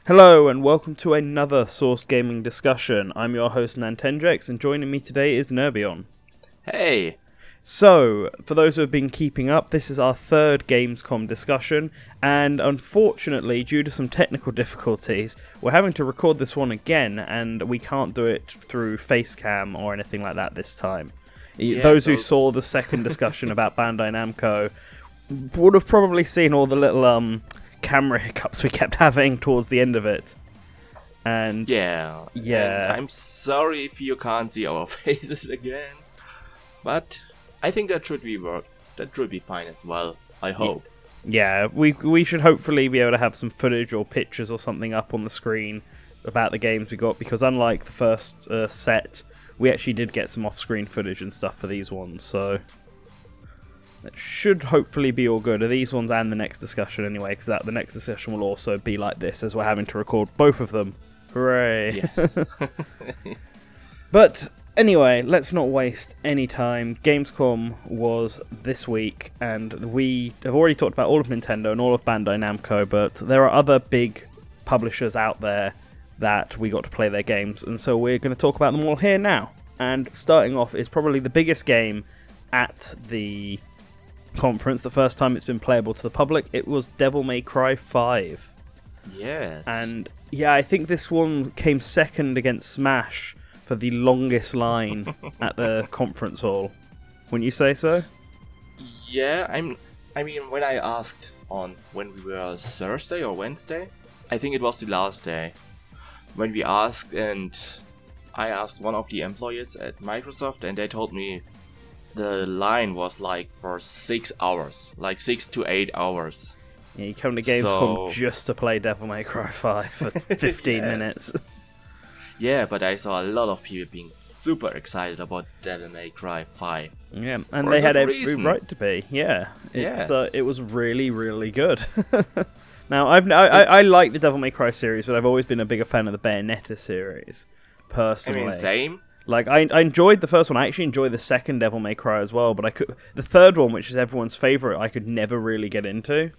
Hello and welcome to another Source Gaming discussion. I'm your host Nantendrex, and joining me today is Nerbion. Hey! So, for those who have been keeping up, this is our third Gamescom discussion, and unfortunately, due to some technical difficulties, we're having to record this one again, and we can't do it through Facecam or anything like that this time. Yeah, those who saw the second discussion about Bandai Namco would have probably seen all the little camera hiccups we kept having towards the end of it. And yeah. And I'm sorry if you can't see our faces again, but I think that should be fine as well. I hope. Yeah, we should hopefully be able to have some footage or pictures or something up on the screen about the games we got, because unlike the first set, we actually did get some off-screen footage and stuff for these ones, so that should hopefully be all good. These ones and the next discussion anyway, because the next discussion will also be like this, as we're having to record both of them. Hooray! Yes. But anyway, let's not waste any time. Gamescom was this week, and we have already talked about all of Nintendo and all of Bandai Namco, but there are other big publishers out there that we got to play their games, and so we're going to talk about them all here now. And starting off is probably the biggest game at the conference, the first time it's been playable to the public. It was Devil May Cry 5. Yes. And yeah, I think this one came second against Smash for the longest line at the conference hall. Wouldn't you say so? Yeah, I mean, when I asked when we were Thursday or Wednesday, I think it was the last day, when we asked, and I asked one of the employees at Microsoft, and they told me the line was like for 6 hours, like 6 to 8 hours. Yeah, you come to Gamescom just to play Devil May Cry 5 for 15 minutes. Yeah, but I saw a lot of people being super excited about Devil May Cry 5. Yeah, and they had every right to be. Yeah, it was really, really good. Now, I like the Devil May Cry series, but I've always been a bigger fan of the Bayonetta series, personally. I mean, same. Like, I enjoyed the first one. I actually enjoyed the second Devil May Cry as well, but the third one, which is everyone's favourite, I could never really get into.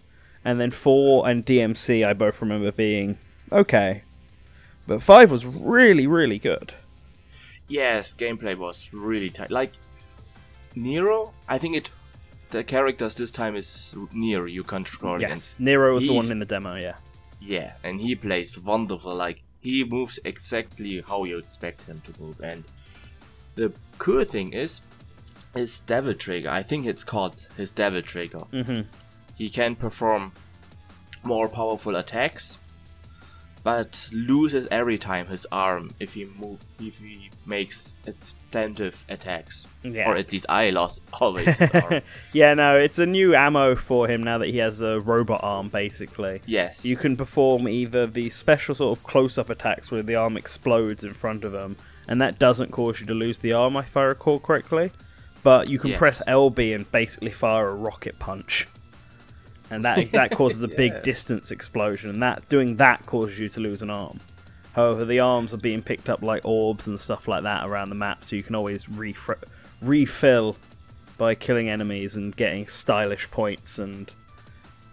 And then 4 and DMC, I both remember being okay. But 5 was really, really good. Yes, gameplay was really tight. Like, Nero, I think the characters this time is Nero you control. Yes, Nero was the one in the demo, yeah. Yeah, and he plays wonderful. Like, he moves exactly how you expect him to move. And the cool thing is his Devil Trigger. I think it's called his Devil Trigger. Mm-hmm. He can perform more powerful attacks, but loses every time his arm if he makes extensive attacks. Yeah. Or at least I lost always his arm. Yeah, no, it's a new ammo for him now that he has a robot arm, basically. Yes. You can perform either the special sort of close-up attacks where the arm explodes in front of him, and that doesn't cause you to lose the arm, if I recall correctly. But you can press LB and basically fire a rocket punch. And that causes a big distance explosion, and doing that causes you to lose an arm. However, the arms are being picked up like orbs and stuff like that around the map, so you can always refill by killing enemies and getting stylish points and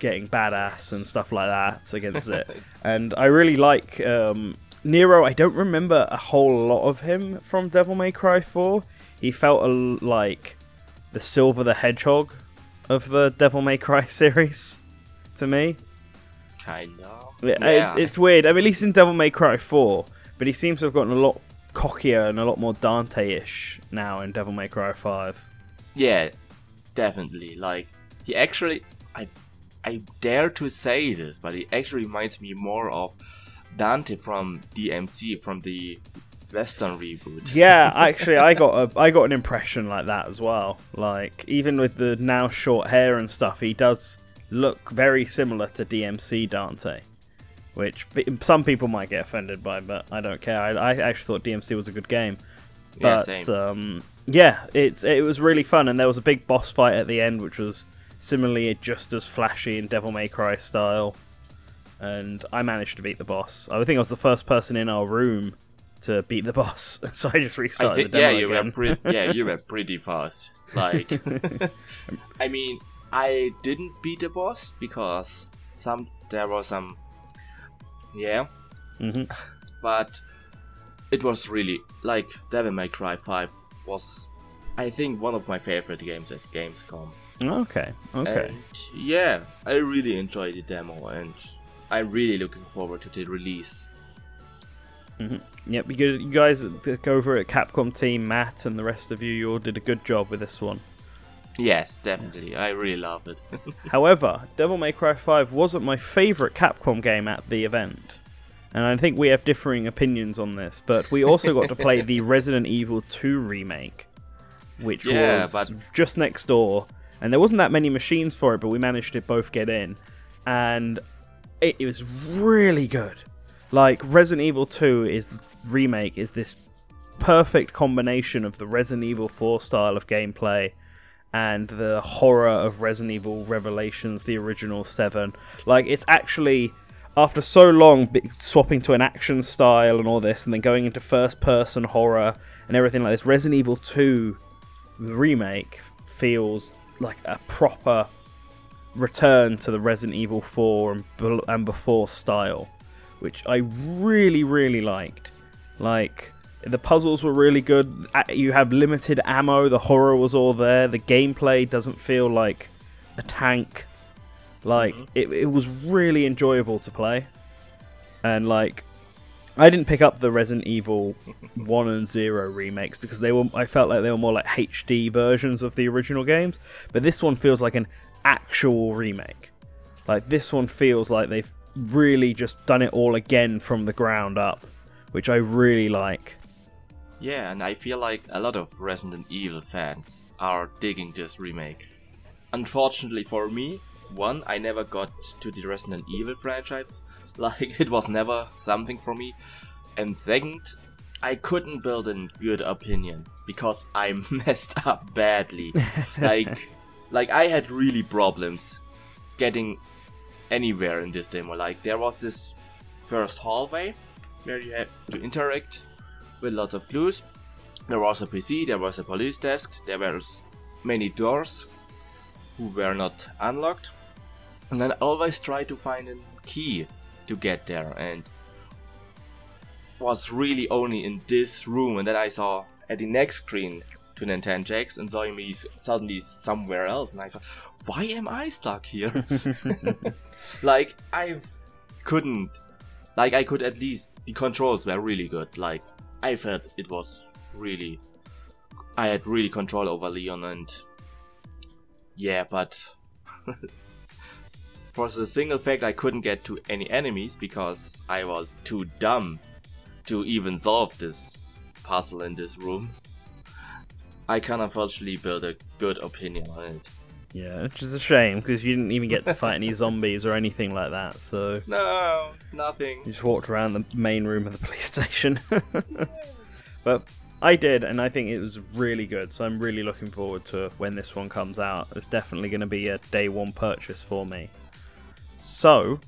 getting badass and stuff like that against it. And I really like Nero. I don't remember a whole lot of him from Devil May Cry 4. He felt like the Silver the Hedgehog of the Devil May Cry series to me. Kinda. Yeah. It's weird. I mean, at least in Devil May Cry 4, but he seems to have gotten a lot cockier and a lot more Dante-ish now in Devil May Cry 5. Yeah, definitely. Like, he actually, I dare to say this, but he actually reminds me more of Dante from DMC, from the Western reboot. Yeah, actually, I got an impression like that as well. Like, even with the now short hair and stuff, he does look very similar to DMC Dante, which some people might get offended by, but I don't care. I actually thought DMC was a good game. But, yeah, same. It was really fun, and there was a big boss fight at the end, which was similarly just as flashy in Devil May Cry style. And I managed to beat the boss. I think I was the first person in our room to beat the boss, so I just restarted the demo again. You were pretty fast. Like, I mean, I didn't beat the boss because there was some, but it was really, like, Devil May Cry 5 was, I think, one of my favorite games at Gamescom. Okay. And yeah, I really enjoyed the demo, and I'm really looking forward to the release. Yep, you guys over at Capcom team, Matt and the rest of you all did a good job with this one. Yes, definitely. Yes. I really love it. However, Devil May Cry 5 wasn't my favourite Capcom game at the event. And I think we have differing opinions on this, but we also got to play the Resident Evil 2 remake, which was just next door. And there wasn't that many machines for it, but we managed to both get in. And it was really good. Like, Resident Evil 2 remake is this perfect combination of the Resident Evil 4 style of gameplay and the horror of Resident Evil Revelations, the original 7. Like, it's actually, after so long swapping to an action style and all this, and then going into first-person horror and everything like this, Resident Evil 2 remake feels like a proper return to the Resident Evil 4 and before style, which I really, really liked. Like, the puzzles were really good. You have limited ammo. The horror was all there. The gameplay doesn't feel like a tank. Like, it was really enjoyable to play. And, like, I didn't pick up the Resident Evil 1 and 0 remakes because I felt like they were more like HD versions of the original games. But this one feels like an actual remake. Like, this one feels like they've really just done it all again from the ground up, which I really like. Yeah, and I feel like a lot of Resident Evil fans are digging this remake. Unfortunately for me, one, I never got to the Resident Evil franchise. Like, it was never something for me. And second, I couldn't build a good opinion because I messed up badly. Like I had really problems getting anywhere in this demo. Like, there was this first hallway where you had to interact with lots of clues. There was a PC, there was a police desk, there were many doors who were not unlocked. And then I always tried to find a key to get there, and was really only in this room. And then I saw at the next screen to Nintendo Jax and saw me suddenly somewhere else, and I thought, why am I stuck here? Like, I couldn't, like, I could at least, the controls were really good. Like, I felt it was really, I had really control over Leon, and yeah, but for the single fact I couldn't get to any enemies because I was too dumb to even solve this puzzle in this room, I can unfortunately build a good opinion on it. Yeah, which is a shame because you didn't even get to fight any zombies or anything like that. So no, nothing. You just walked around the main room of the police station. But I did, and I think it was really good. So I'm really looking forward to when this one comes out. It's definitely going to be a day one purchase for me. So,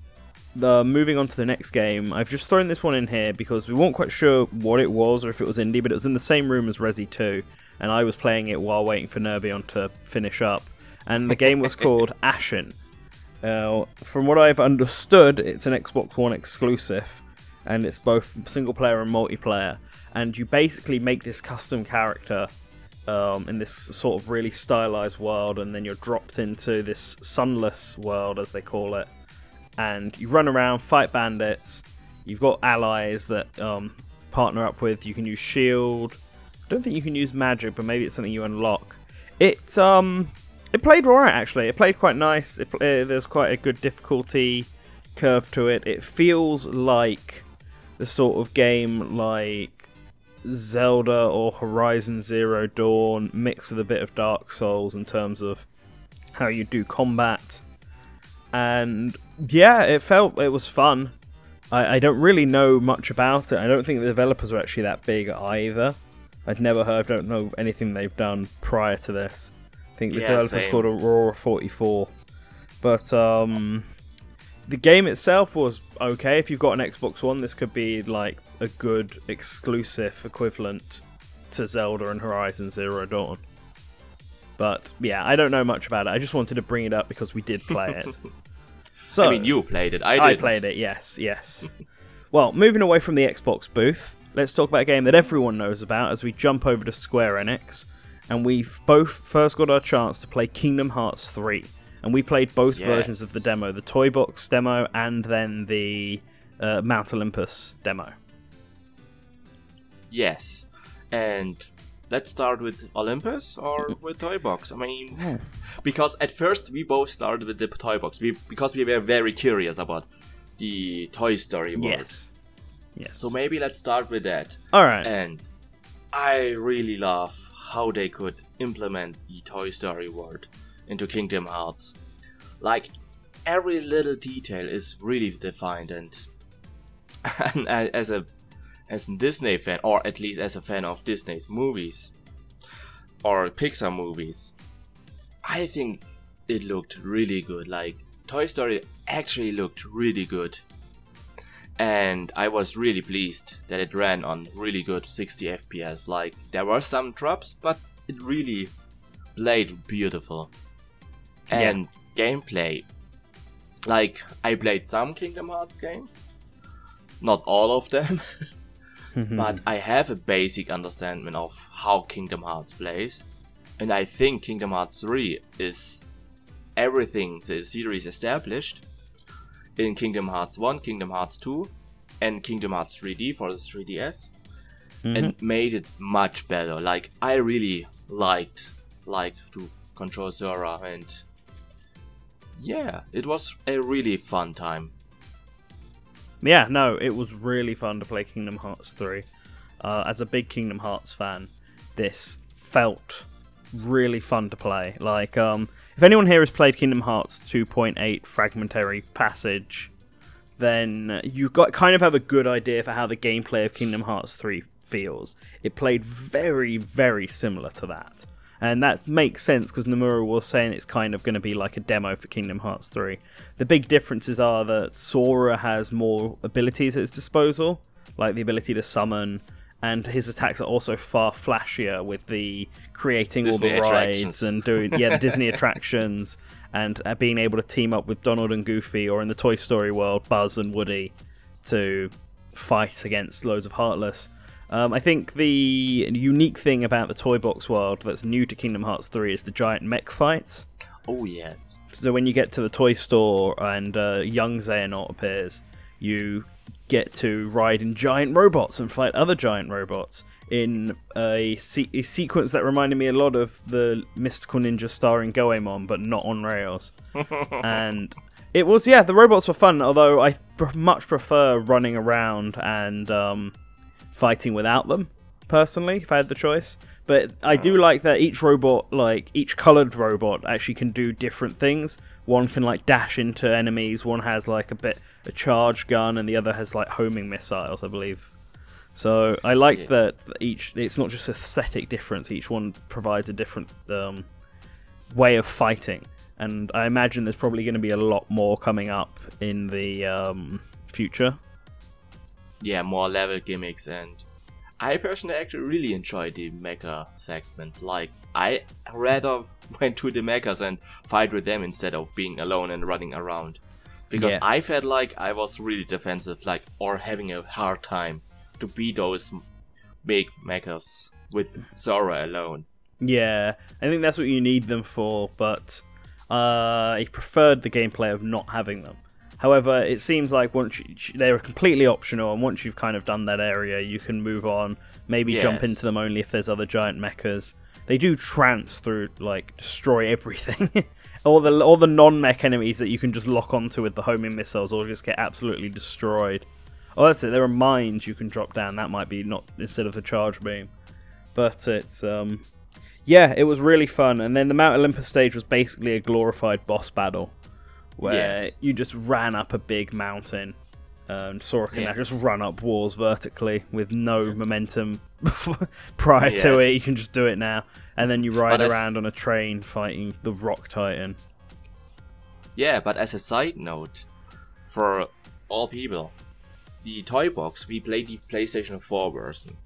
moving on to the next game, I've just thrown this one in here because we weren't quite sure what it was or if it was indie, but it was in the same room as Resi 2, and I was playing it while waiting for Nerbion to finish up. And the game was called Ashen. From what I've understood, it's an Xbox One exclusive, and it's both single player and multiplayer. And you basically make this custom character in this sort of really stylized world, and then you're dropped into this sunless world, as they call it. And you run around, fight bandits. You've got allies that partner up with. You can use shield. I don't think you can use magic, but maybe it's something you unlock. It played alright, actually. It played quite nice. There's quite a good difficulty curve to it. It feels like the sort of game like Zelda or Horizon Zero Dawn mixed with a bit of Dark Souls in terms of how you do combat. And yeah, it was fun. I don't really know much about it. I don't think the developers are actually that big either. Don't know anything they've done prior to this. I think the developer's called Aurora 44. But the game itself was okay. If you've got an Xbox One, this could be like a good exclusive equivalent to Zelda and Horizon Zero Dawn. But yeah, I don't know much about it. I just wanted to bring it up because we did play it. So I mean, you played it. I played it, yes. Well, moving away from the Xbox booth, let's talk about a game that everyone knows about as we jump over to Square Enix. And we've both first got our chance to play Kingdom Hearts 3. And we played both versions of the demo, the Toy Box demo and then the Mount Olympus demo. Yes. And let's start with Olympus or with Toy Box. I mean, because at first we both started with the Toy Box because we were very curious about the Toy Story world. Yes. So maybe let's start with that. Alright. And I really love how they could implement the Toy Story world into Kingdom Hearts. Like, every little detail is really defined, and as a Disney fan, or at least as a fan of Disney's movies or Pixar movies, I think it looked really good. Like, Toy Story actually looked really good. And I was really pleased that it ran on really good 60 FPS. Like, there were some drops, but it really played beautiful. And gameplay. Like, I played some Kingdom Hearts games. Not all of them. But I have a basic understanding of how Kingdom Hearts plays. And I think Kingdom Hearts 3 is everything the series established in Kingdom Hearts 1, Kingdom Hearts 2, and Kingdom Hearts 3D for the 3DS, and made it much better. Like, I really liked to control Zora, and yeah, it was a really fun time. Yeah, no, it was really fun to play Kingdom Hearts 3. As a big Kingdom Hearts fan, this felt really fun to play. Like, if anyone here has played Kingdom Hearts 2.8 Fragmentary Passage, then you kind of have a good idea for how the gameplay of Kingdom Hearts 3 feels. It played very, very similar to that. And that makes sense because Nomura was saying it's kind of going to be like a demo for Kingdom Hearts 3. The big differences are that Sora has more abilities at his disposal, like the ability to summon, and his attacks are also far flashier with the creating Disney all the rides and doing the Disney attractions and being able to team up with Donald and Goofy, or in the Toy Story world, Buzz and Woody, to fight against loads of Heartless. I think the unique thing about the Toy Box world that's new to Kingdom Hearts 3 is the giant mech fights. Oh yes. So when you get to the toy store and young Xehanort appears, you get to ride in giant robots and fight other giant robots in a sequence that reminded me a lot of the Mystical Ninja starring Goemon, but not on rails. And it was, the robots were fun, although I much prefer running around and fighting without them, personally, if I had the choice. But I do like that each robot, like each coloured robot, actually can do different things. One can like dash into enemies, one has like a charge gun, and the other has like homing missiles, I believe. So I like that it's not just aesthetic difference, each one provides a different way of fighting. And I imagine there's probably going to be a lot more coming up in the future. Yeah, more level gimmicks, and I personally actually really enjoy the mecha segments. Like, I rather went to the mechas and fight with them instead of being alone and running around. Because I felt like I was really defensive, or having a hard time to beat those big mechas with Zora alone. Yeah, I think that's what you need them for, but I preferred the gameplay of not having them. However, it seems like once they're completely optional, and once you've kind of done that area, you can move on, maybe jump into them only if there's other giant mechas. They do trance through, destroy everything. all the non-mech enemies that you can just lock onto with the homing missiles or just get absolutely destroyed. Oh, that's it, there are mines you can drop down, that might be not instead of the charge beam. But it's, it was really fun, and then the Mount Olympus stage was basically a glorified boss battle, where you just ran up a big mountain, and Sora can now just run up walls vertically with no momentum prior to it. You can just do it now, and then you ride around on a train fighting the Rock Titan. Yeah, but as a side note, for all people, the Toy Box, we played the PlayStation 4 version.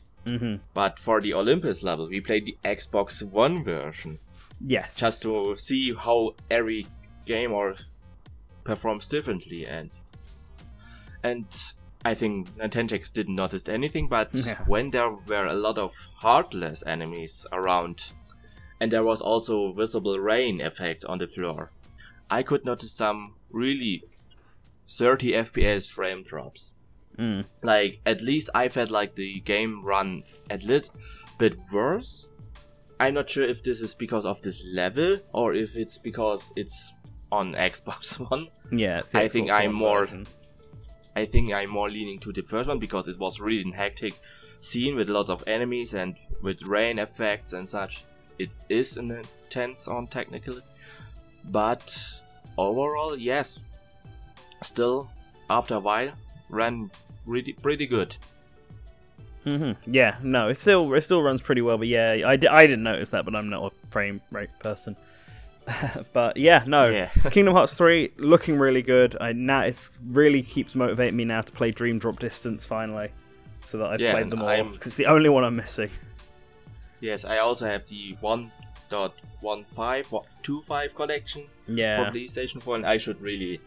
But for the Olympus level, we played the Xbox One version. Yes. Just to see how every game or performs differently, and I think Niantic didn't notice anything, but when there were a lot of heartless enemies around, and there was also visible rain effect on the floor, I could notice some really 30 FPS frame drops. Like, at least I felt like the game ran a little bit worse. I'm not sure if this is because of this level, or if it's because it's on Xbox One. Yeah, I think I'm more leaning to the first one, because it was really a hectic scene with lots of enemies and with rain effects and such. It is an intense on technically, but overall, yes, still after a while ran really pretty good. Yeah, no, it still runs pretty well, but yeah, I didn't notice that, but I'm not a frame rate person. But yeah, no, Yeah. Kingdom Hearts 3 looking really good. Now it really keeps motivating me now to play Dream Drop Distance finally, so that I've played them all, because it's the only one I'm missing. Yes, I also have the 1.25 collection for PlayStation 4, and I should really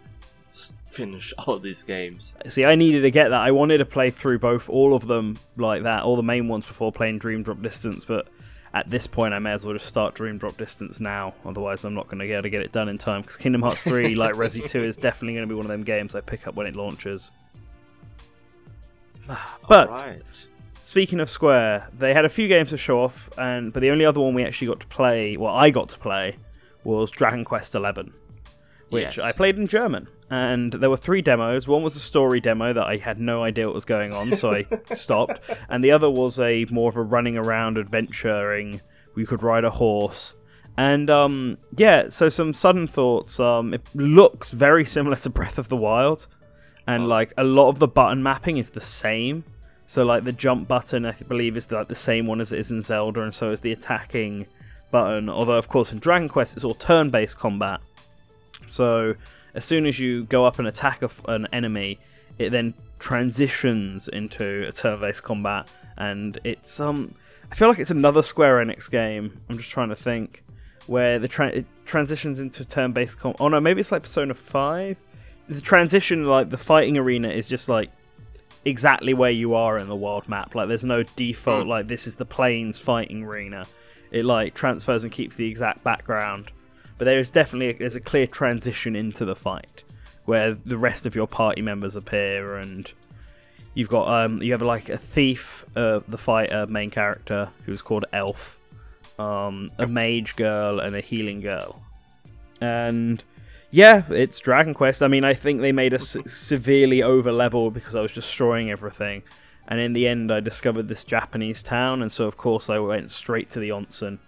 finish all these games. See, I needed to get that. I wanted to play through all of them like that, all the main ones, before playing Dream Drop Distance, but at this point I may as well just start Dream Drop Distance now, otherwise I'm not going to be able to get it done in time, because Kingdom Hearts 3, like Resi 2, is definitely going to be one of them games I pick up when it launches. But Alright. Speaking of Square, they had a few games to show off, but the only other one we actually got to play, well, I got to play, was Dragon Quest XI, which I played in German. And there were 3 demos. One was a story demo that I had no idea what was going on, so I stopped. And the other was more of a running around adventuring, where you could ride a horse. And so some sudden thoughts. It looks very similar to Breath of the Wild, and like a lot of the button mapping is the same. So like the jump button, I believe, is like the same one as it is in Zelda, and so is the attacking button. Although of course in Dragon Quest it's all turn-based combat. So as soon as you go up and attack an enemy, it then transitions into a turn-based combat, and it's I feel like it's another Square Enix game. I'm just trying to think where it transitions into turn-based combat. Oh no, maybe it's like Persona 5. The transition, like the fighting arena, is just like exactly where you are in the world map. Like there's no default like this is the plains fighting arena. It like transfers and keeps the exact background. But there is definitely there's a clear transition into the fight where the rest of your party members appear, and you've got you have like a thief, the fighter main character who's called Elf, a mage girl, and a healing girl. And yeah, it's Dragon Quest. I mean, I think they made us severely over level because I was destroying everything. And in the end, I discovered this Japanese town, and so of course I went straight to the onsen.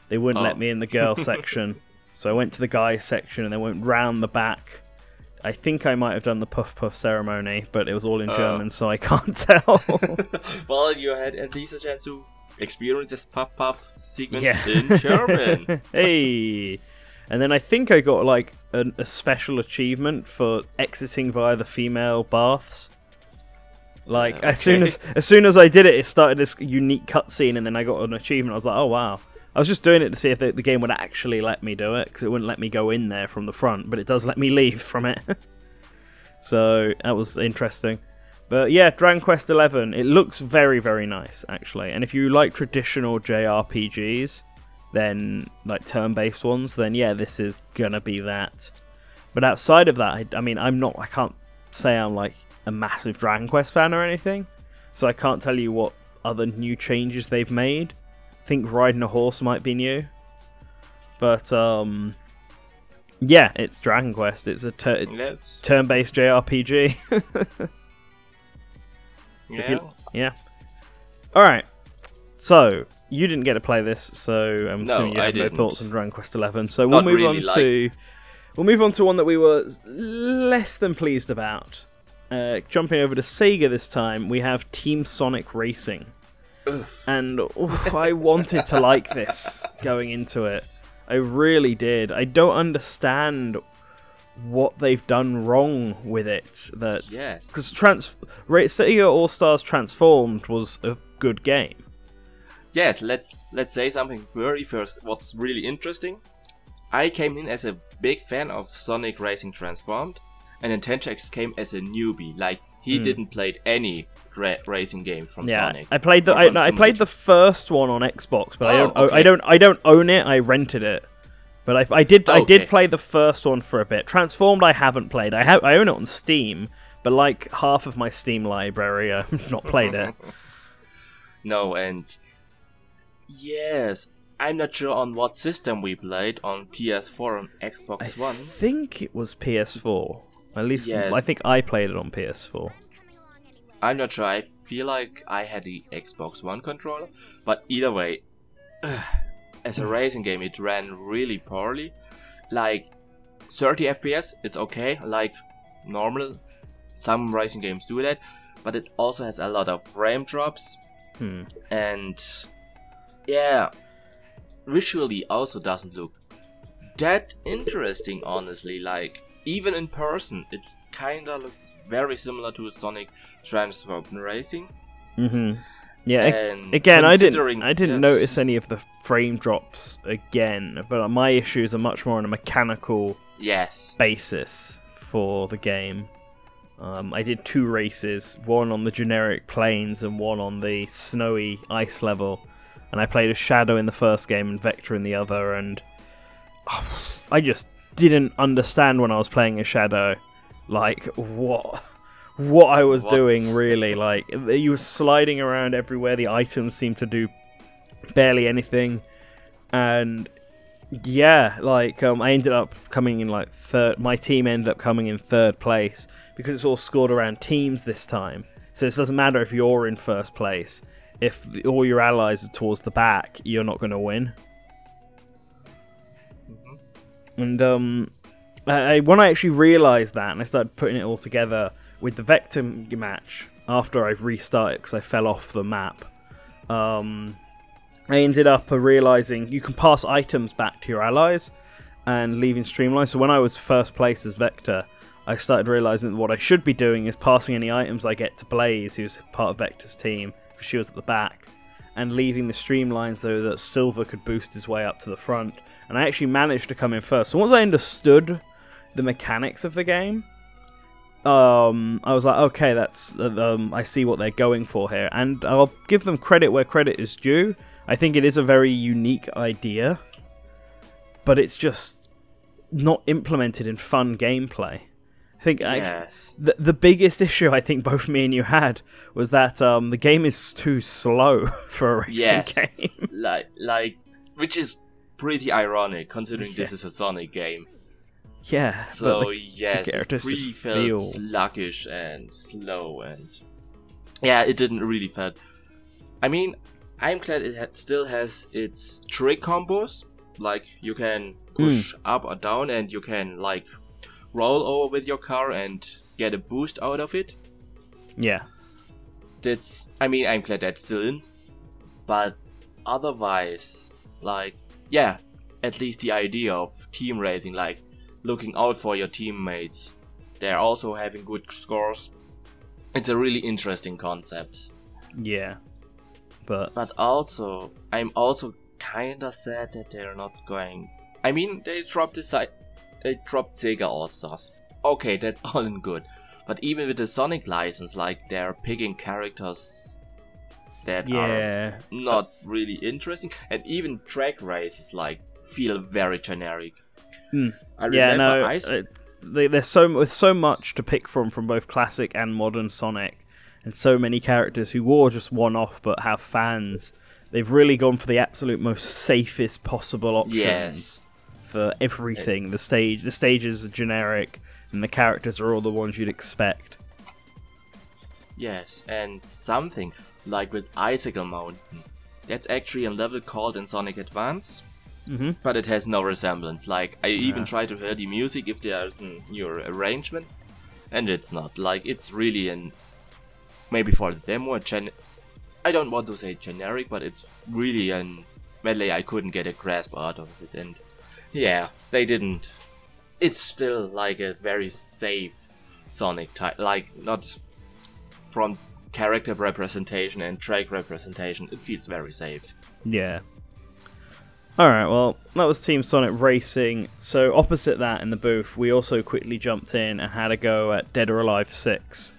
They wouldn't let me in the girl section. So I went to the guys section and then went round the back. I think I might have done the puff puff ceremony, but it was all in German, so I can't tell. Well, you had at least a chance to experience this puff puff sequence in German. Hey! And then I think I got like a special achievement for exiting via the female baths. Like as soon as I did it, it started this unique cutscene, and then I got an achievement. I was like, oh wow. I was just doing it to see if the game would actually let me do it, because it wouldn't let me go in there from the front, but it does let me leave from it. So that was interesting. But yeah, Dragon Quest XI, it looks very, very nice, actually. And if you like traditional JRPGs, then like turn-based ones, then yeah, this is gonna be that. But outside of that, I mean, I can't say I'm like a massive Dragon Quest fan or anything, so I can't tell you what other new changes they've made. I think riding a horse might be new, but yeah, it's Dragon Quest. It's a turn-based JRPG. Yeah. All right. So you didn't get to play this, so I'm assuming you have no thoughts on Dragon Quest XI. So we'll move on to one that we were less than pleased about. Jumping over to Sega this time, we have Team Sonic Racing. And I wanted to like this going into it. I really did. I don't understand what they've done wrong with it. Because Sega All Stars Transformed was a good game. yes, let's say something very first. What's really interesting, I came in as a big fan of Sonic Racing Transformed, and Nintenjax came as a newbie. Like, he didn't play any racing game from Sonic. I played the first one on Xbox, but I don't own it. I rented it. But I did play the first one for a bit. Transformed I haven't played. I own it on Steam, but like half of my Steam library I've not played it. No, and yes, I'm not sure on what system we played, on PS4 and Xbox One. I think it was PS4. At least I think I played it on PS4. I'm not sure. I feel like I had the Xbox One controller, but either way, as a racing game, it ran really poorly. Like 30 FPS, it's okay, like normal. Some racing games do that, but it also has a lot of frame drops. And yeah, visually also doesn't look that interesting, honestly. Like, even in person, it kinda looks very similar to Sonic Transformed Racing. Yeah, again, I didn't notice any of the frame drops again, but my issues are much more on a mechanical basis for the game. I did 2 races, one on the generic plains and one on the snowy ice level, and I played as Shadow in the first game and Vector in the other, and I just didn't understand when I was playing as Shadow, like, what I was doing, really. Like, you were sliding around everywhere, the items seemed to do barely anything, and yeah, like, I ended up coming in like third. My team ended up coming in third place, because it's all scored around teams this time, so it doesn't matter if you're in first place. If all your allies are towards the back, you're not going to win. And when I actually realised that, and I started putting it all together with the Vector match after I've restarted because I fell off the map, I ended up realising you can pass items back to your allies and leaving Streamline. So when I was first place as Vector, I started realising that what I should be doing is passing any items I get to Blaze, who's part of Vector's team, because she was at the back, and leaving the Streamlines though that Silver could boost his way up to the front. And I actually managed to come in first. So once I understood the mechanics of the game, I was like, okay, that's I see what they're going for here, and I'll give them credit where credit is due. I think it is a very unique idea, but it's just not implemented in fun gameplay. I think the biggest issue I think both me and you had was that the game is too slow for a racing game. like, which is pretty ironic considering this is a Sonic game. Yeah. So yes, it really felt sluggish and slow, and yeah, it didn't really feel. I mean, I'm glad it still has its trick combos. Like, you can push up or down, and you can like roll over with your car and get a boost out of it. Yeah. I mean, I'm glad that's still in. But otherwise, like, yeah, at least the idea of team racing, like looking out for your teammates, they're also having good scores. It's a really interesting concept. Yeah. But also, I'm also kinda sad that they're not going. I mean, they dropped Sega All-Stars. Okay, that's all in good. But even with the Sonic license, like, they're picking characters that are not really interesting, and even track races like feel very generic. There's so much to pick from both classic and modern Sonic, and so many characters who were just one-off but have fans. They've really gone for the absolute most safest possible options for everything. The stages are generic, and the characters are all the ones you'd expect. Yes, and something like with Icicle Mountain, that's actually a level called in Sonic Advance, but it has no resemblance. Like, I even try to hear the music if there's a new arrangement, and it's not. Like, it's really maybe for the demo, I don't want to say generic, but it's really an medley I couldn't get a grasp out of it, and yeah, they didn't. It's still like a very safe Sonic type, like not from character representation and track representation, it feels very safe. Yeah. Alright, well, that was Team Sonic Racing. So opposite that in the booth, we also quickly jumped in and had a go at Dead or Alive 6.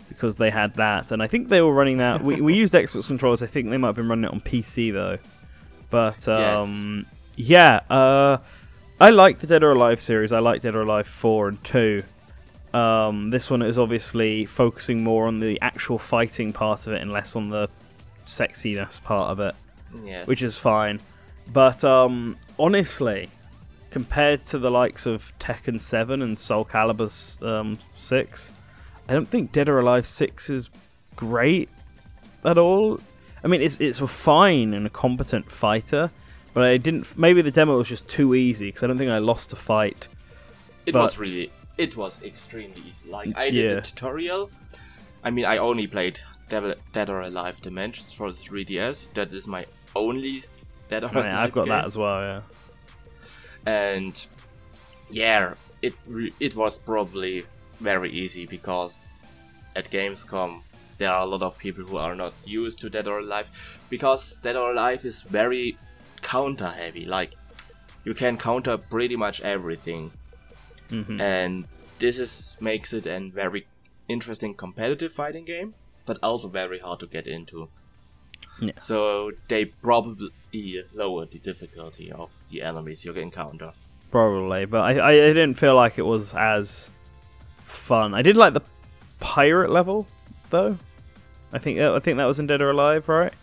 Because they had that, and I think they were running that. We used Xbox controllers, I think they might have been running it on PC though. But, yeah, I like the Dead or Alive series. I like Dead or Alive 4 and 2. This one is obviously focusing more on the actual fighting part of it and less on the sexiness part of it. Yes. Which is fine. But honestly, compared to the likes of Tekken 7 and Soul Calibur 6, I don't think Dead or Alive 6 is great at all. I mean, it's a fine and a competent fighter, but I didn't. Maybe the demo was just too easy because I don't think I lost a fight. It was extremely easy. Like I did the tutorial. I mean, I only played Dead or Alive Dimensions for the 3DS. That is my only Dead or Alive game. I've got that as well, yeah. And yeah, it was probably very easy because at Gamescom there are a lot of people who are not used to Dead or Alive, because Dead or Alive is very counter heavy. Like you can counter pretty much everything, and this makes it a very interesting competitive fighting game, but also very hard to get into. Yeah. So they probably lowered the difficulty of the enemies you encounter. Probably, but I didn't feel like it was as fun. I did like the pirate level though. I think that was in Dead or Alive, right?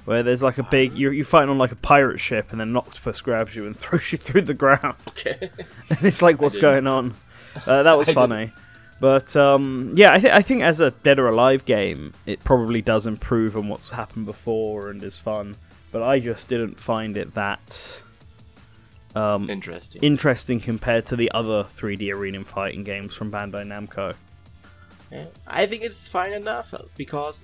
Where there's like a big you're fighting on like a pirate ship, and then an octopus grabs you and throws you through the ground. Okay. And it's like, what's going on? That was funny. But yeah, I think as a Dead or Alive game, it probably does improve on what's happened before and is fun. But I just didn't find it that interesting compared to the other 3D arena fighting games from Bandai Namco. Yeah, I think it's fine enough because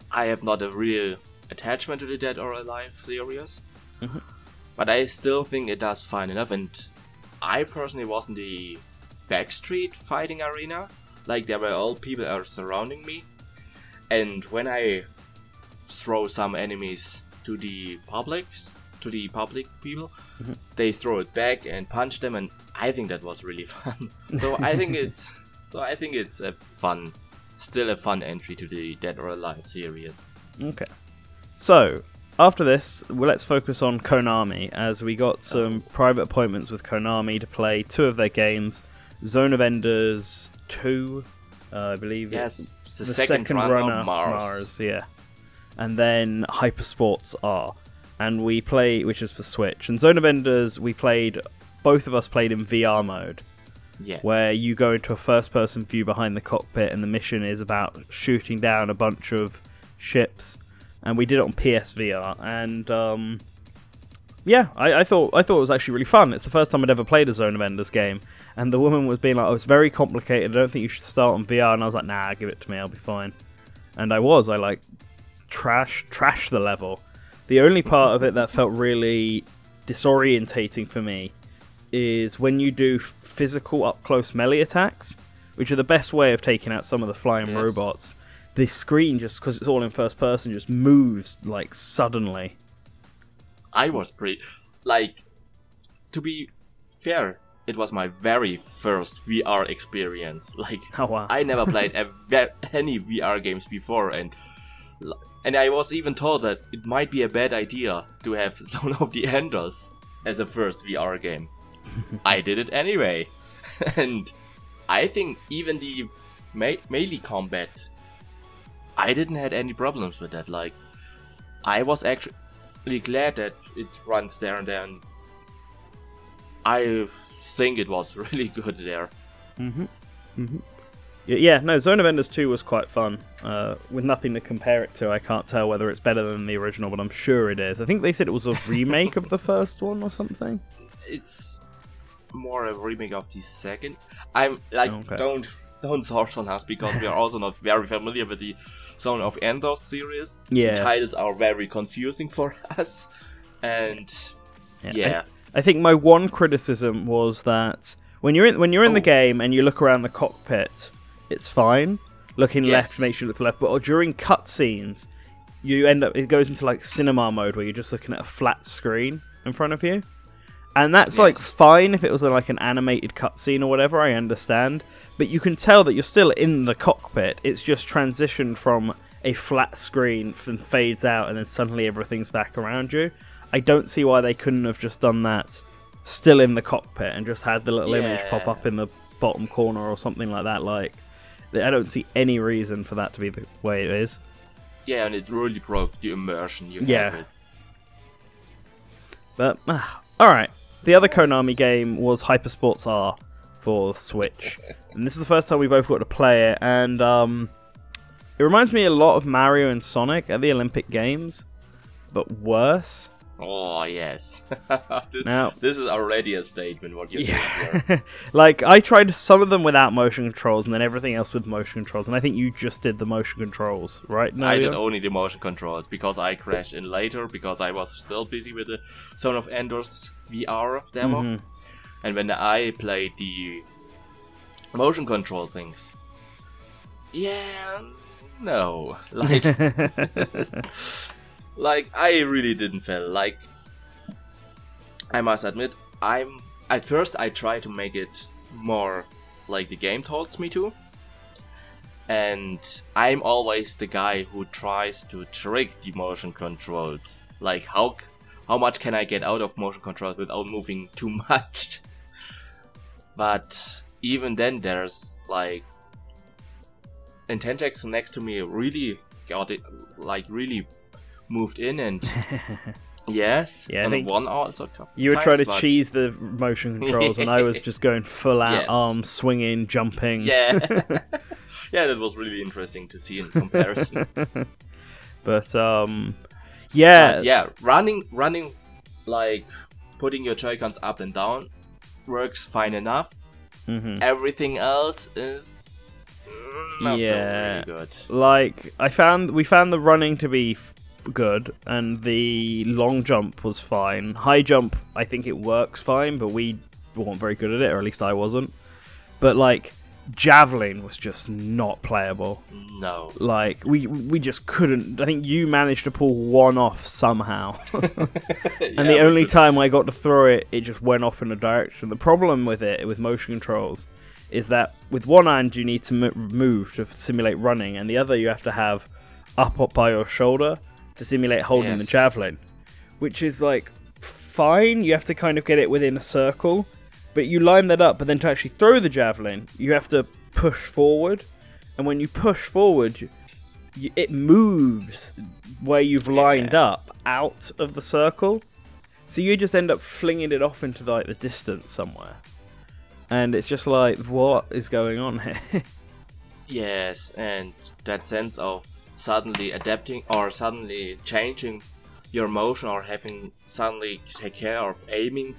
I have not a real attachment to the Dead or Alive series, but I still think it does fine enough. And I personally was in the backstreet fighting arena, like there were all people are surrounding me, and when I throw some enemies to the public people, they throw it back and punch them, and I think that was really fun. So I think it's still a fun entry to the Dead or Alive series. Okay. So, after this, let's focus on Konami, as we got some private appointments with Konami to play 2 of their games, Zone of Enders 2, I believe. Yes, the second runner, Mars. Yeah. And then Hypersports R. And we play, which is for Switch. And Zone of Enders, both of us played in VR mode. Yes. Where you go into a first-person view behind the cockpit, and the mission is about shooting down a bunch of ships. And we did it on PSVR, and yeah, I thought it was actually really fun. It's the first time I'd ever played a Zone of Enders game, and the woman was being like, "Oh, it's very complicated. I don't think you should start on VR." And I was like, "Nah, give it to me. I'll be fine." And I like trash the level. The only part of it that felt really disorientating for me is when you do physical up-close melee attacks, which are the best way of taking out some of the flying robots. The screen, just because it's all in first person, just moves like suddenly. I was pretty... Like, to be fair, it was my very first VR experience. Like, oh, wow. I never played any VR games before, and I was even told that it might be a bad idea to have Zone of the Enders as a first VR game. I did it anyway. And I think even the melee combat, I didn't have any problems with that. Like, I was actually glad that it runs there and then. I think it was really good there. Yeah, no, Zone of Enders 2 was quite fun. With nothing to compare it to, I can't tell whether it's better than the original, but I'm sure it is. I think they said it was a remake of the first one or something. It's more a remake of the second. I'm like, don't search on us, because we are also not very familiar with the Zone of Enders series. Yeah. The titles are very confusing for us, and yeah. I think my one criticism was that when you're in the game and you look around the cockpit, it's fine. looking left makes you look left. But during cutscenes, it goes into like cinema mode where you're just looking at a flat screen in front of you. And that's like fine if it was like an animated cutscene or whatever, I understand. But you can tell that you're still in the cockpit. It's just transitioned from a flat screen and fades out, and then suddenly everything's back around you. I don't see why they couldn't have just done that still in the cockpit and just had the little image pop up in the bottom corner or something like that. Like, I don't see any reason for that to be the way it is. Yeah, and it really broke the immersion you had with. But, alright. The other Konami game was Hypersports R for Switch. And this is the first time we both got to play it, and it reminds me a lot of Mario and Sonic at the Olympic Games, but worse. Oh, yes. Now, this is already a statement, what you're doing here. Like, I tried some of them without motion controls, and then everything else with motion controls, and I think you just did the motion controls, right? No, I did only the motion controls, because I crashed in later, because I was still busy with the Zone of Enders VR demo. And when I played the motion control things, no. Like, like, I really didn't feel like, I must admit, at first I tried to make it more like the game told me to. And I'm always the guy who tries to trick the motion controls. Like, how much can I get out of motion controls without moving too much? But even then, there's like, Intentex next to me really got it, like really moved in, and yes, yeah, and one also. You were trying to cheese the motion controls, and I was just going full out arm swinging, jumping. Yeah, yeah, that was really interesting to see in comparison. But yeah, running, like putting your Joy-Cons up and down works fine enough. Everything else is not so really good. Like, we found the running to be good, and the long jump was fine. High jump, I think it works fine, but we weren't very good at it, or at least I wasn't. But like, javelin was just not playable. No. Like, we just couldn't. I think you managed to pull one off somehow. And the only time I got to throw it, it just went off in a direction. The problem with it, with motion controls, is that with one hand you need to move to simulate running, and the other you have to have up by your shoulder to simulate holding the javelin. Which is like, fine, you have to kind of get it within a circle, but you line that up, but then to actually throw the javelin, you have to push forward. And when you push forward, it moves where you've lined up out of the circle. So you just end up flinging it off into like the distance somewhere. And it's just like, what is going on here? Yes, and that sense of suddenly adapting or suddenly changing your motion, or having suddenly take care of aiming,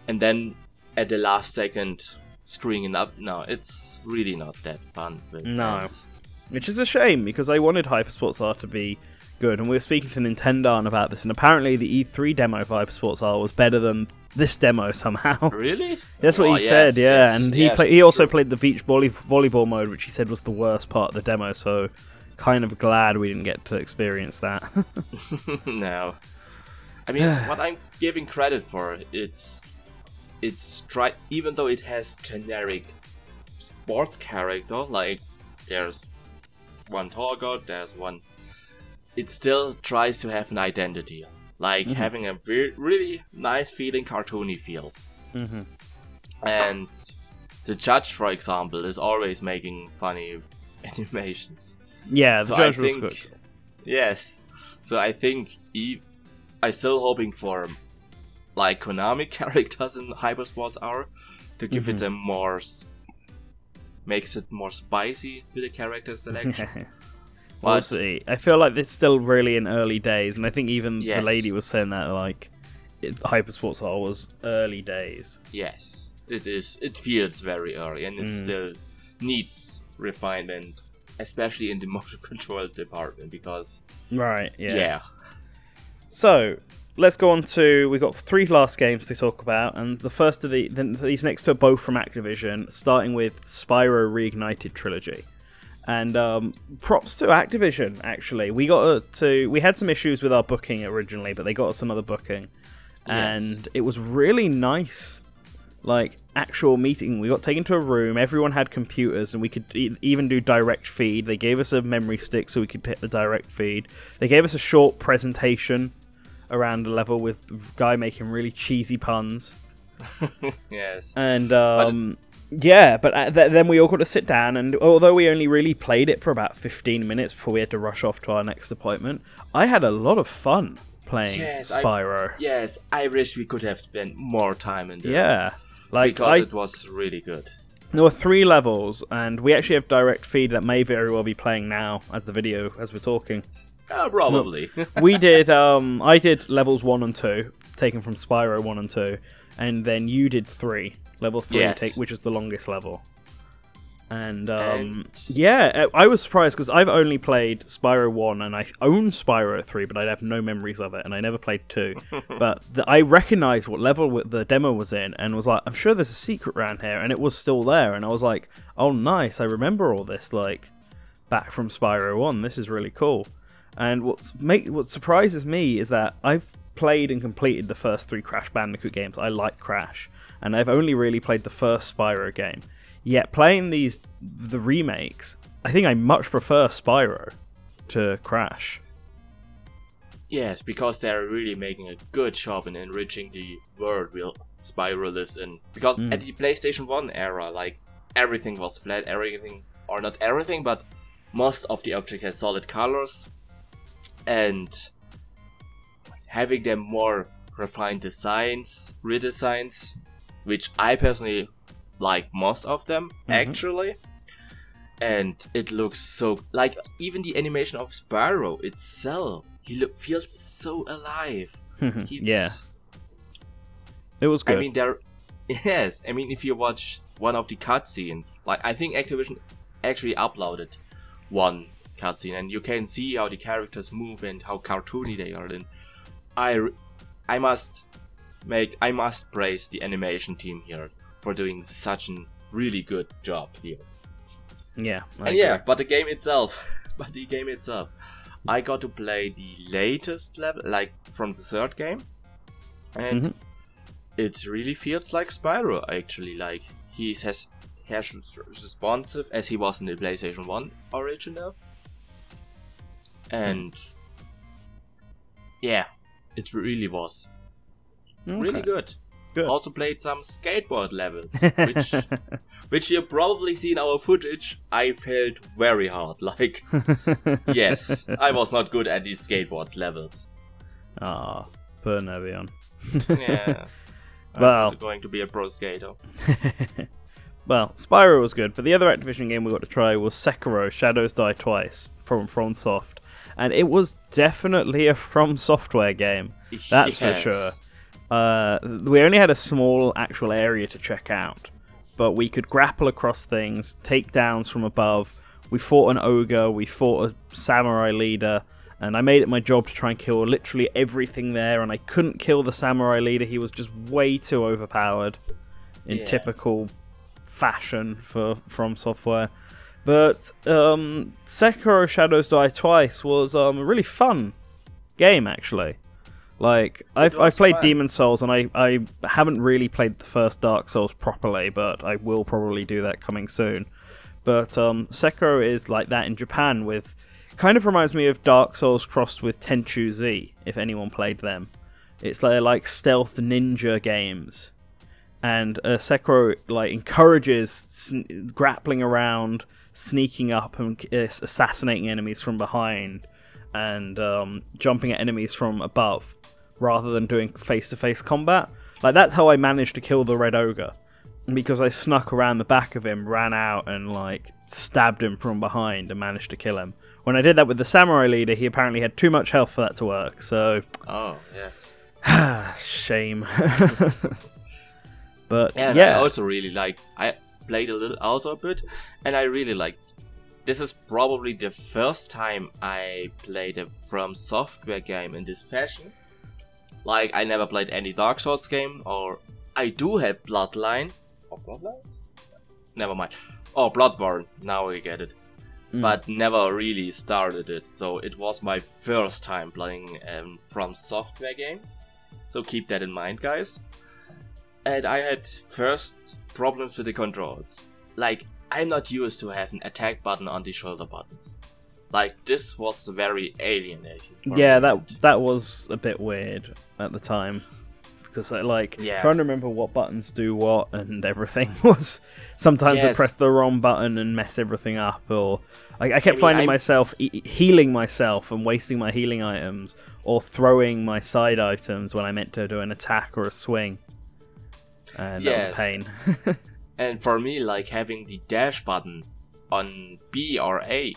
and then at the last second screwing it up. No, it's really not that fun. No. Which is a shame, because I wanted Hypersports R to be good, and we were speaking to Nintendo about this, and apparently the E3 demo for Hypersports R was better than this demo somehow. Really? That's what he said, yeah. And he also played the beach volleyball mode, which he said was the worst part of the demo, so kind of glad we didn't get to experience that. No. I mean, what I'm giving credit for, it's even though it has generic sports character, like there's one Torgot, there's one, it still tries to have an identity, like having a really nice feeling, cartoony feel. And the judge, for example, is always making funny animations. Yeah, the judge was good. Yes, so I think I'm still hoping for like Konami characters in Hypersports R to give it a more, makes it more spicy with the character selection. We'll see. I feel like it's still really in early days, and I think even the lady was saying that like Hypersports R was early days. Yes, it is. It feels very early, and it still needs refinement, especially in the motion control department, because So let's go on to, we've got 3 last games to talk about, and the first of these next two are both from Activision, starting with Spyro Reignited Trilogy. And props to Activision, actually. We had some issues with our booking originally, but they got us another booking. And it was really nice. Like, actual meeting. We got taken to a room, everyone had computers, and we could even do direct feed. They gave us a memory stick so we could hit the direct feed. They gave us a short presentation around the level with a guy making really cheesy puns. Yes. And, but then we all got to sit down, and although we only really played it for about 15 minutes before we had to rush off to our next appointment, I had a lot of fun playing Spyro. I wish we could have spent more time in this. Yeah. Because it was really good. There were 3 levels, and we actually have direct feed that may very well be playing now as we're talking. Probably. We did. I did levels 1 and 2, taken from Spyro 1 and 2, and then you did 3. Level 3, which is the longest level. And I was surprised because I've only played Spyro 1 and I own Spyro 3, but I have no memories of it, and I never played 2. But I recognized what level the demo was in and was like, I'm sure there's a secret around here, and it was still there, and I was like, oh nice, I remember all this, like, back from Spyro 1, this is really cool. And what surprises me is that I've played and completed the first 3 Crash Bandicoot games. I like Crash, and I've only really played the first Spyro game. Yet playing the remakes, I think I much prefer Spyro to Crash. Yes, because they're really making a good job in enriching the world Spyro lives in. Because at the PlayStation 1 era, like, everything was flat, or not everything, but most of the objects had solid colors. And having them more refined redesigns, which I personally like most of them, actually. And it looks so, like, even the animation of Spyro itself, feels so alive. Yeah, it was good. I mean, if you watch one of the cutscenes, like, I think Activision actually uploaded one cutscene, and you can see how the characters move and how cartoony they are. And I must praise the animation team here for doing such a really good job here. Yeah. But the game itself, I got to play the latest level, like from the 3rd game, and it really feels like Spyro actually. Like, he's as responsive as he was in the PlayStation 1 original, and it really was really good. Also played some skateboard levels, which you probably see in our footage. I failed very hard. Like, yes, I was not good at these skateboards levels. Ah, poor Nevion. Yeah, I'm going to be a pro skater. Well, Spyro was good, but the other Activision game we got to try was Sekiro: Shadows Die Twice from FromSoft, and it was definitely a From Software game. That's for sure. We only had a small actual area to check out, but we could grapple across things, take downs from above. We fought an ogre, we fought a samurai leader, and I made it my job to try and kill literally everything there, and I couldn't kill the samurai leader. He was just way too overpowered in typical fashion from Software. But Sekiro: Shadows Die Twice was a really fun game, actually. Like, I've played Demon's Souls, and I haven't really played the first Dark Souls properly, but I will probably do that coming soon. But Sekiro is like that in Japan, with kind of reminds me of Dark Souls crossed with Tenchu Z, if anyone played them. It's like stealth ninja games, and Sekiro like encourages grappling around, sneaking up and assassinating enemies from behind, and jumping at enemies from above, rather than doing face-to-face combat. Like, that's how I managed to kill the Red Ogre, because I snuck around the back of him, ran out, and like stabbed him from behind and managed to kill him. When I did that with the samurai leader, he apparently had too much health for that to work, so... Oh, yes. Shame. But, I also really like... I played a bit, and I really liked... This is probably the first time I played a From Software game in this fashion. Like, I never played any Dark Souls game, or I do have Bloodline. Or Bloodline? Never mind. Oh, Bloodborne. Now I get it. but never really started it. So it was my first time playing From Software game. So keep that in mind, guys. And I had first problems with the controls. Like, I'm not used to have an attack button on the shoulder buttons. Like, this was very alienating. Yeah, that was a bit weird at the time. Because, trying to remember what buttons do what and everything was... Sometimes I pressed the wrong button and mess everything up, or... I kept finding myself healing myself and wasting my healing items, or throwing my side items when I meant to do an attack or a swing. And that was a pain. And for me, like, having the dash button on B or A,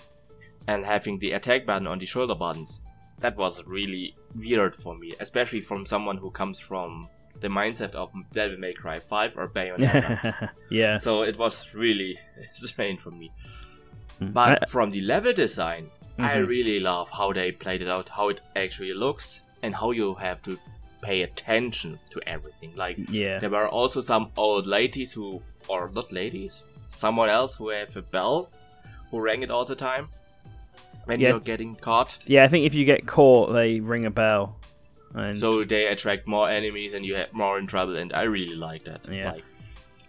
and having the attack button on the shoulder buttons, that was really weird for me, especially from someone who comes from the mindset of Devil May Cry 5 or Bayonetta. Yeah. So it was really strange for me. But from the level design, I really love how they played it out, how it actually looks, and how you have to pay attention to everything. Like, there were also some old ladies who, or not ladies, someone else who have a bell, who rang it all the time when you're getting caught. Yeah, I think if you get caught, they ring a bell. And so they attract more enemies and you have more in trouble, and I really like that. Yeah.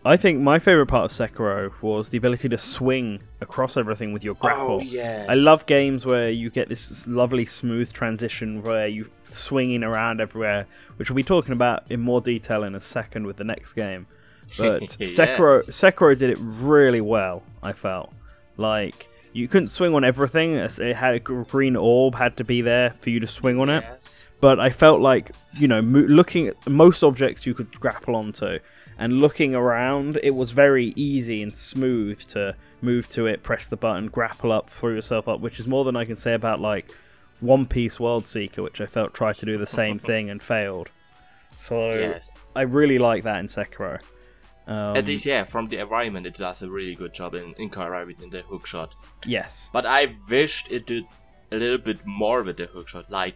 I think my favourite part of Sekiro was the ability to swing across everything with your grapple. Oh, yes. I love games where you get this lovely smooth transition where you're swinging around everywhere, which we'll be talking about in more detail in a second with the next game. But Sekiro did it really well, I felt. Like, you couldn't swing on everything. It had a green orb had to be there for you to swing on it. But I felt like, looking at most objects you could grapple onto, and looking around, it was very easy and smooth to move to it, press the button, grapple up, throw yourself up, which is more than I can say about, like, One Piece World Seeker, which I felt tried to do the same thing and failed. So, I really like that in Sekiro. At least, from the environment, it does a really good job in incorporating the hookshot. Yes. But I wished it did a little bit more with the hookshot, like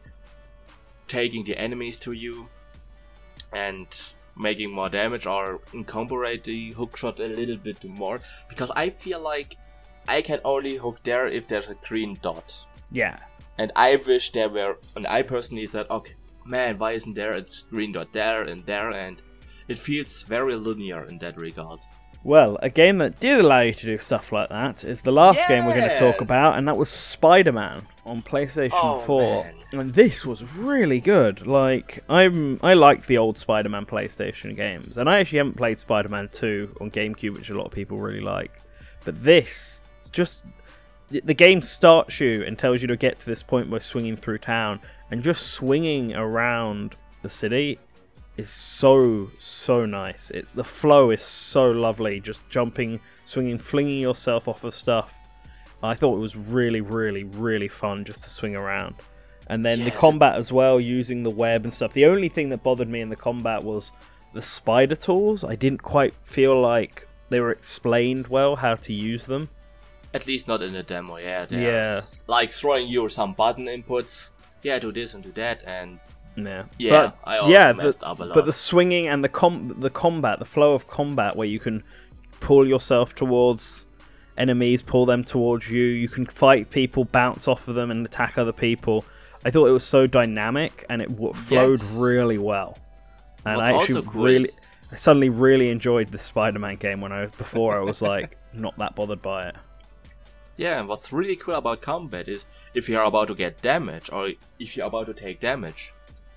taking the enemies to you and making more damage, or incorporate the hookshot a little bit more, because I feel like I can only hook there if there's a green dot. Yeah. And I wish there were, and I personally said, okay, man, why isn't there a green dot there, and it feels very linear in that regard. Well, a game that did allow you to do stuff like that is the last game we're going to talk about, and that was Spider-Man on PlayStation 4. Man. And this was really good. Like, I like the old Spider-Man PlayStation games, and I actually haven't played Spider-Man 2 on GameCube, which a lot of people really like. But this, just, the game starts you and tells you to get to this point by swinging through town, and just swinging around the city is so nice. The flow is so lovely, just jumping, swinging, flinging yourself off of stuff. I thought it was really, really, really fun just to swing around. And then the combat as well, using the web and stuff. The only thing that bothered me in the combat was the spider tools. I didn't quite feel like they were explained well how to use them. At least not in the demo, like throwing you some button inputs. Do this and do that, and I also messed up a lot. But the swinging and the combat, the flow of combat, where you can pull yourself towards enemies, pull them towards you, you can fight people, bounce off of them, and attack other people. I thought it was so dynamic, and it flowed really well. And I suddenly really enjoyed the Spider-Man game when I was like not that bothered by it. Yeah, and what's really cool about combat is if you're about to get damage, or if you're about to take damage,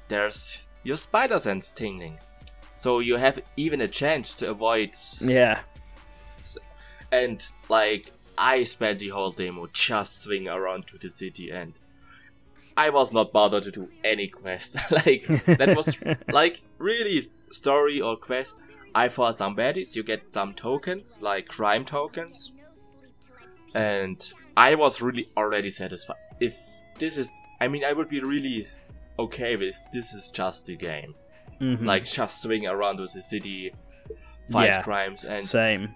there's your spider sense tingling. So you have even a chance to avoid... Yeah. And, like, I spent the whole demo just swinging around to the city, and I was not bothered to do any quest. Like, that was, like, really story or quest. I fought some baddies, you get some tokens, like crime tokens. And I was really already satisfied. If this is... I mean, I would be really okay with this is just a game. Like, just swing around with the city, fight crimes, and... Same.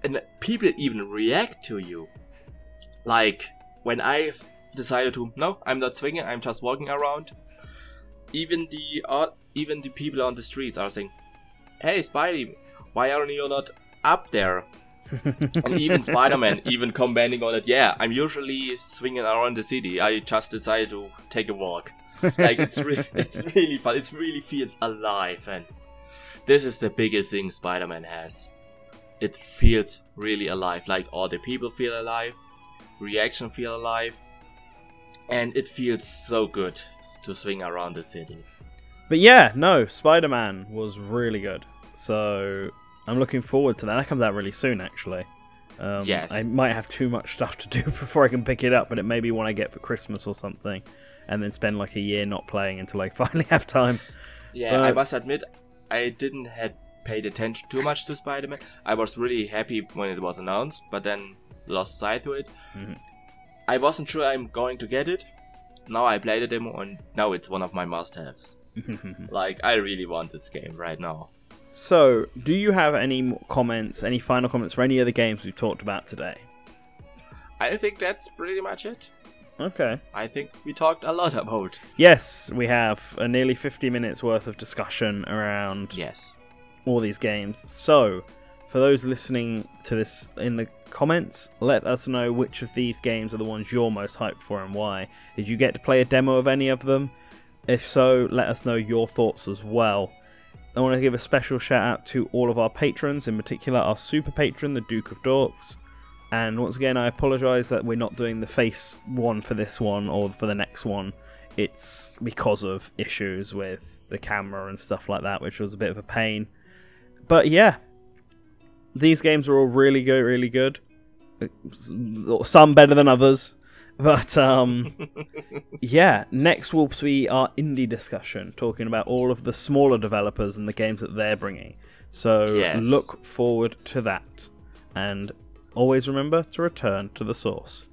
And people even react to you. Like, when I decided to... No, I'm not swinging, I'm just walking around. Even the people on the streets are saying, "Hey, Spidey, why are you not up there?" And even Spider-Man, even commenting on it, yeah, I'm usually swinging around the city. I just decided to take a walk. Like, it's really fun. It really feels alive. And this is the biggest thing Spider-Man has. It feels really alive. Like, all the people feel alive. Reaction feel alive. And it feels so good to swing around the city. But yeah, no, Spider-Man was really good. So I'm looking forward to that. That comes out really soon, actually. Yes. I might have too much stuff to do before I can pick it up, but it may be one I get for Christmas or something, and then spend like a year not playing until I finally have time. Yeah, I must admit, I didn't had paid attention too much to Spider-Man. I was really happy when it was announced, but then lost sight to it. Mm-hmm. I wasn't sure I'm going to get it. Now I played the demo, and now it's one of my must-haves. Like, I really want this game right now. So, do you have any comments, any final comments for any of the games we've talked about today? I think that's pretty much it. Okay. I think we talked a lot about. Yes, we have a nearly 50 minutes worth of discussion around all these games. So, for those listening to this in the comments, let us know which of these games are the ones you're most hyped for and why. Did you get to play a demo of any of them? If so, let us know your thoughts as well. I want to give a special shout out to all of our patrons, in particular our super patron, the Duke of Dorks. And once again, I apologise that we're not doing the face one for this one or for the next one. It's because of issues with the camera and stuff like that, which was a bit of a pain. But yeah, these games are all really good, really good. Some better than others. But, yeah, next will be our indie discussion, talking about all of the smaller developers and the games that they're bringing. So, look forward to that. And always remember to return to the source.